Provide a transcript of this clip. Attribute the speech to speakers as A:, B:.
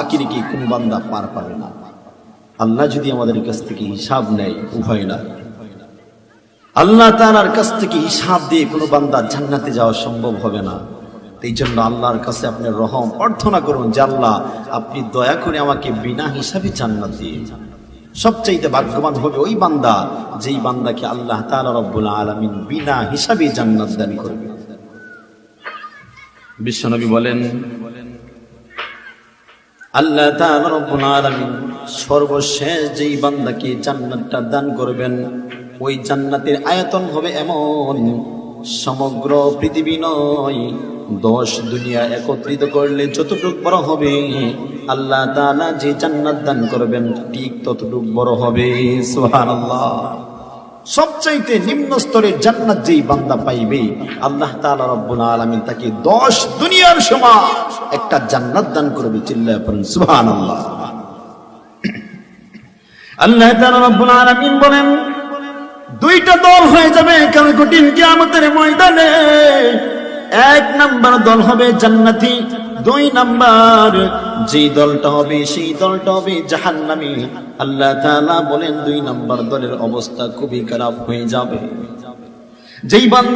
A: বাকি রেখে কোন বান্দা পার পাবে না। আল্লাহ যদি আমাদের কাছ থেকে হিসাব নেয়, উভয় না, আল্লাহ তাআলার কাছ থেকে হিসাব দিয়ে কোনো বান্দা জান্নাতে যাওয়া সম্ভব হবে না। এই জন্য আল্লাহর কাছে আপনি রহম প্রার্থনা করুন যে আল্লাহ আপনি দয়া করে আমাকে বিনা হিসাবে জান্নাত দিয়ে। সবচাইতে ভাগ্যবান হবে ওই বান্দা যেই বান্দাকে আল্লাহ তাআলা রব্বুল আলামিন বিনা হিসাবে জান্নাত দান করবে। বিশ্বনবী বলেন, আল্লাহ তাআলা রব্বুল আলামিন সর্বশেষ যেই বান্দাকে জান্নাতটা দান করবেন, ওই জান্নাতের আয়তন হবে এমন, সমগ্র পৃথিবী নয়, 10 দুনিয়া একত্রিত করলে যতটুকু বড় হবে, আল্লাহ তাআলা যে জান্নাত দান করবেন ঠিক ততটুকু বড় হবে। সুবহানাল্লাহ। সবচাইতে নিম্ন স্তরের জান্নাত যেই বান্দা পাইবে, আল্লাহ তাআলা রব্বুল আলামিন তাকে 10 দুনিয়ার সমান একটা জান্নাত দান করবে। চিল্লায়ে পড়ুন সুবহানাল্লাহ। আল্লাহ তাআলা রব্বুল আলামিন বলেন, দুইটা দল হয়ে যাবে কাল কঠিন কিয়ামতের ময়দানে। 1 নাম্বার দল হবে জান্নাতি, 2 নাম্বার যে দলটা হবে সেই দলটা হবে জাহান্নামী। আল্লাহ তাআলা বলেন 2 নাম্বার দলের অবস্থা খুবই খারাপ হয়ে যাবে। যেই বান্দা